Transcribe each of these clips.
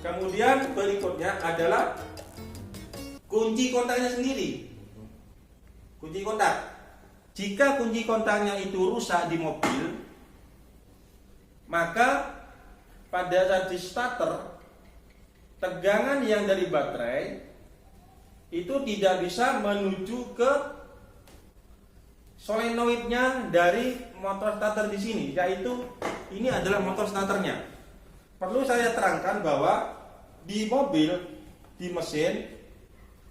Kemudian berikutnya adalah kunci kontaknya sendiri. Kunci kontak. Jika kunci kontaknya itu rusak di mobil, maka pada saat di starter, tegangan yang dari baterai itu tidak bisa menuju ke solenoidnya dari motor starter di sini, yaitu ini adalah motor starternya. Perlu saya terangkan bahwa di mobil, di mesin,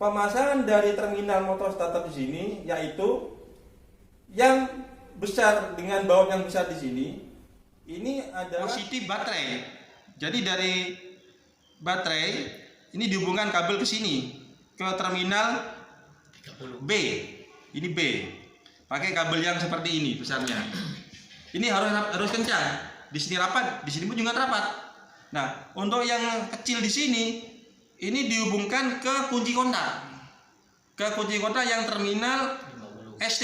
pemasangan dari terminal motor starter di sini, yaitu yang besar dengan baut yang besar di sini, ini adalah positif baterai. Jadi dari baterai ini dihubungkan kabel ke sini, ke terminal B. Ini B. Pakai kabel yang seperti ini besarnya. Ini harus kencang. Di sini rapat, di sini pun juga rapat. Nah, untuk yang kecil di sini, ini dihubungkan ke kunci kontak. Ke kunci kontak yang terminal ST.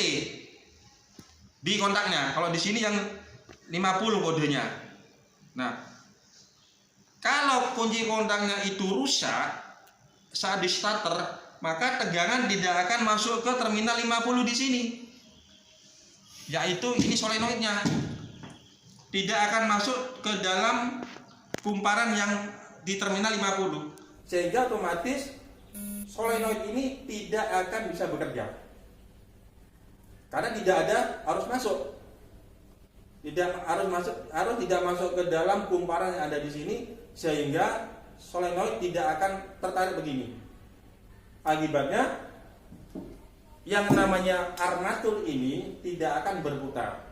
Di kontaknya. Kalau di sini yang 50 kodenya. Nah, kalau kunci kontaknya itu rusak saat di starter, maka tegangan tidak akan masuk ke terminal 50 di sini. Yaitu ini solenoidnya. Tidak akan masuk ke dalam kumparan yang di terminal 50. Sehingga otomatis solenoid ini tidak akan bisa bekerja. Karena tidak ada arus masuk. Harus tidak masuk ke dalam kumparan yang ada di sini, sehingga solenoid tidak akan tertarik begini. Akibatnya yang namanya armatur ini tidak akan berputar.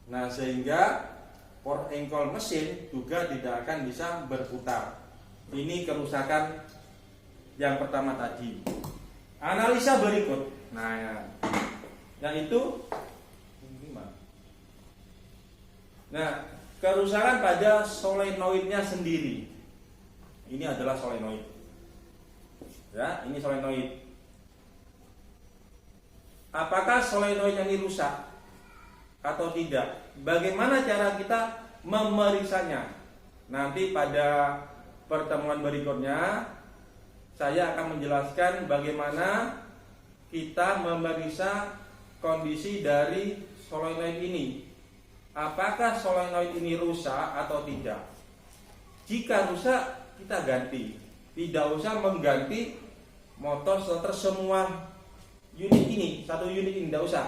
Nah, sehingga port engkol mesin juga tidak akan bisa berputar. Ini kerusakan yang pertama tadi. Analisa berikut. Nah, yaitu kerusakan pada solenoidnya sendiri. Ini adalah solenoid. Ya, ini solenoid. Apakah solenoid ini rusak atau tidak? Bagaimana cara kita memeriksanya? Nanti pada pertemuan berikutnya saya akan menjelaskan bagaimana kita memeriksa kondisi dari solenoid ini. Apakah solenoid ini rusak atau tidak? Jika rusak, kita ganti. Tidak usah mengganti motor starter semua unit ini, satu unit ini tidak usah.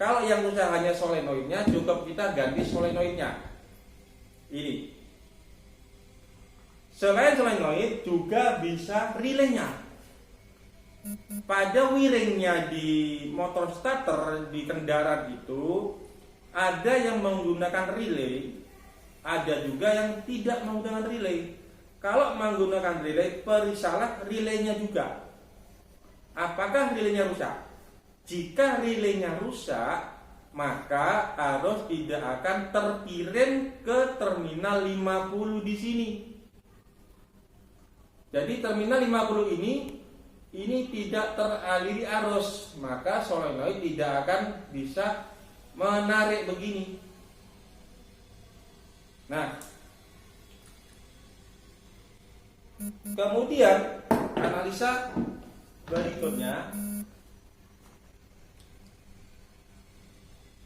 Kalau yang rusak hanya solenoidnya, cukup kita ganti solenoidnya. Ini. Selain solenoid juga bisa relaynya. Pada wiringnya di motor starter di kendaraan itu ada yang menggunakan relay, ada juga yang tidak menggunakan relay. Kalau menggunakan relay, periksalah relaynya juga. Apakah relaynya rusak? Jika relaynya rusak, maka arus tidak akan terkirim ke terminal 50 di sini. Jadi terminal 50 ini tidak teraliri arus, maka solenoid tidak akan bisa menarik begini. Nah, kemudian analisa berikutnya,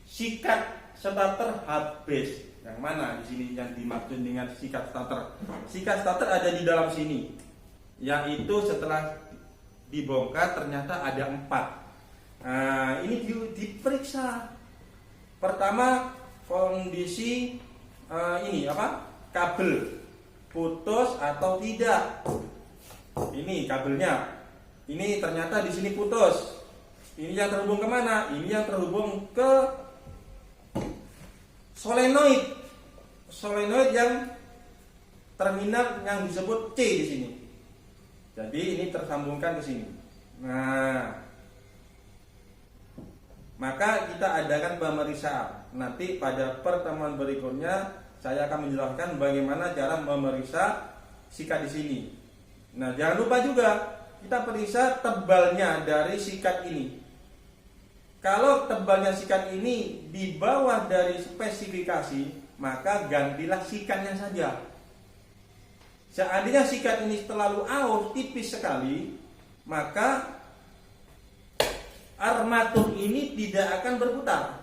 sikat starter habis. Yang mana di sini yang dimaksud dengan sikat starter? Sikat starter ada di dalam sini, yaitu setelah dibongkar ternyata ada 4. Nah, ini diperiksa. Pertama, kondisi kabel putus atau tidak. Ini kabelnya. Ini ternyata di sini putus. Ini yang terhubung kemana? Ini yang terhubung ke solenoid. Solenoid yang terminal yang disebut C di sini. Jadi ini tersambungkan ke sini. Nah, maka kita adakan pemeriksaan. Nanti pada pertemuan berikutnya saya akan menjelaskan bagaimana cara memeriksa sikat di sini. Nah, jangan lupa juga kita periksa tebalnya dari sikat ini. Kalau tebalnya sikat ini di bawah dari spesifikasi, maka gantilah sikatnya saja. Seandainya sikat ini terlalu aus, tipis sekali, maka armatur ini tidak akan berputar.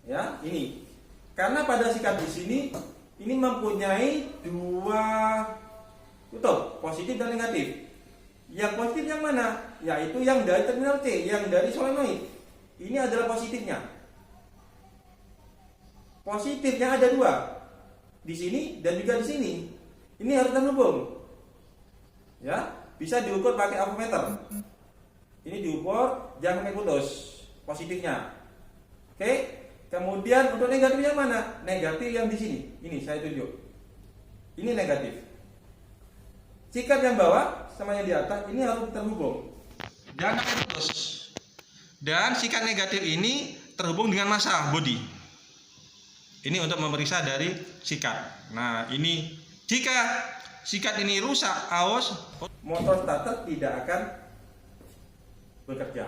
Ya, ini. Karena pada sikat di sini ini mempunyai dua kutub, positif dan negatif. Yang positif yang mana? Yaitu yang dari terminal C, yang dari solenoid. Ini adalah positifnya. Positifnya ada dua, di sini dan juga di sini. Ini harus terhubung. Ya, bisa diukur pakai ampermeter. Ini diukur, jangan sampai putus positifnya. Oke. Kemudian untuk negatif yang mana? Negatif yang di sini. Ini saya tunjuk. Ini negatif. Sikat yang bawah sama yang di atas ini harus terhubung. Jangan sampai putus. Dan sikat negatif ini terhubung dengan massa body. Ini untuk memeriksa dari sikat. Nah, ini jika sikat ini rusak, aus, motor starter tidak akan bekerja.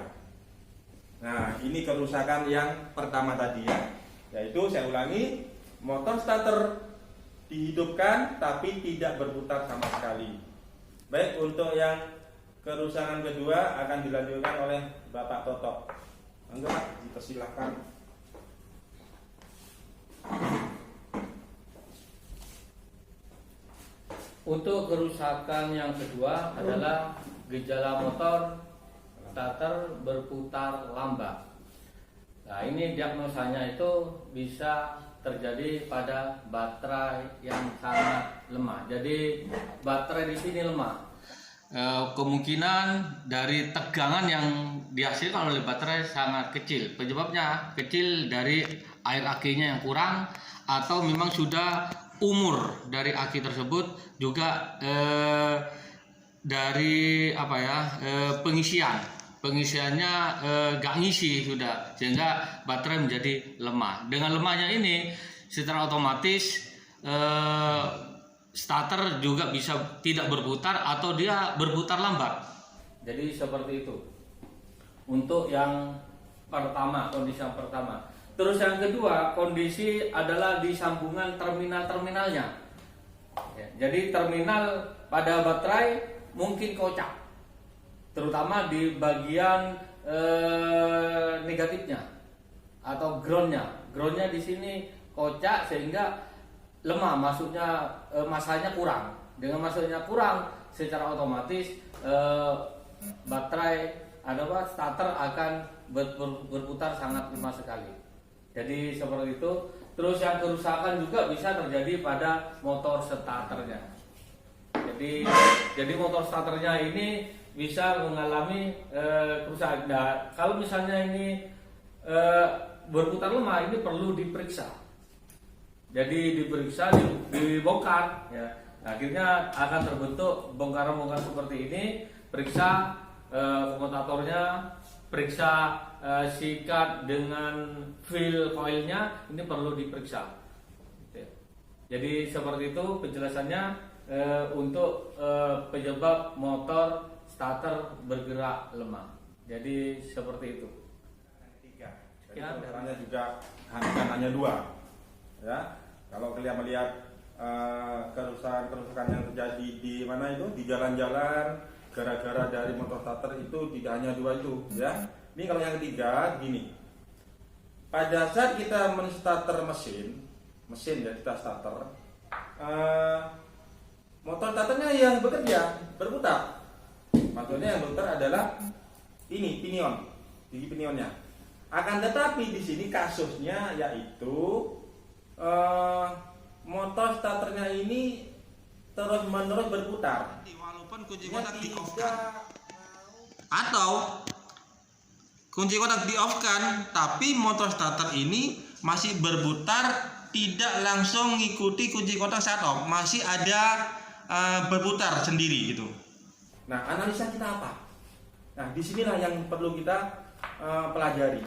Nah, ini kerusakan yang pertama tadi ya. Yaitu saya ulangi, motor starter dihidupkan tapi tidak berputar sama sekali. Baik, untuk yang kerusakan kedua akan dilanjutkan oleh Bapak Toto. Enggak, dipersilahkan. Untuk kerusakan yang kedua adalah gejala motor starter berputar lambat. Nah, ini diagnosanya itu bisa terjadi pada baterai yang sangat lemah. Jadi baterai di sini lemah. Kemungkinan dari tegangan yang dihasilkan oleh baterai sangat kecil. Penyebabnya kecil dari air akinya yang kurang atau memang sudah umur dari aki tersebut juga dari pengisiannya gak ngisi sudah, sehingga baterai menjadi lemah. Dengan lemahnya ini secara otomatis starter juga bisa tidak berputar atau dia berputar lambat. Jadi seperti itu untuk yang pertama, kondisi yang pertama. Terus yang kedua, kondisi adalah di sambungan terminal-terminalnya. Ya, jadi terminal pada baterai mungkin kocak, terutama di bagian negatifnya atau groundnya. Groundnya di sini kocak sehingga lemah, maksudnya masanya kurang. Dengan masanya kurang, secara otomatis baterai starter akan berputar sangat lemah sekali. Jadi seperti itu. Terus yang kerusakan juga bisa terjadi pada motor starternya. Jadi motor starternya ini bisa mengalami kerusakan. Nah, kalau misalnya ini berputar lemah, ini perlu diperiksa. Jadi diperiksa, dibongkar. Ya. Akhirnya akan terbentuk bongkaran-bongkaran seperti ini. Periksa komutatornya, periksa sikat dengan feel coilnya, ini perlu diperiksa. Jadi seperti itu penjelasannya untuk penyebab motor starter bergerak lemah. Jadi seperti itu. Tiga. Caranya juga hanya dua. Ya, kalau kalian melihat kerusakan yang terjadi di mana itu, di jalan-jalan gara-gara dari motor starter itu tidak hanya dua itu, ya. Ini kalau yang ketiga gini. Pada saat kita menstarter mesin ya, kita starter, motor starternya yang bekerja, berputar. Maksudnya yang berputar adalah ini pinion, gigi pinionnya. Akan tetapi di sini kasusnya yaitu motor starternya ini terus-menerus berputar. Walaupun kunci kontak di off-kan atau kunci kontak di off-kan, tapi motor starter ini masih berputar, tidak langsung mengikuti kunci kontak saat off, masih ada berputar sendiri gitu. Nah, analisa kita apa? Nah, disinilah yang perlu kita pelajari.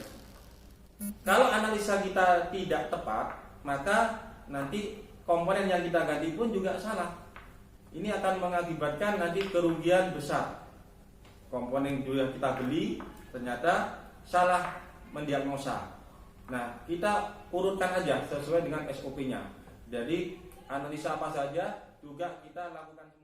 Kalau analisa kita tidak tepat, maka nanti komponen yang kita ganti pun juga salah. Ini akan mengakibatkan nanti kerugian besar. Komponen yang kita beli ternyata salah mendiagnosa. Nah, kita urutkan aja sesuai dengan SOP-nya. Jadi analisa apa saja juga kita lakukan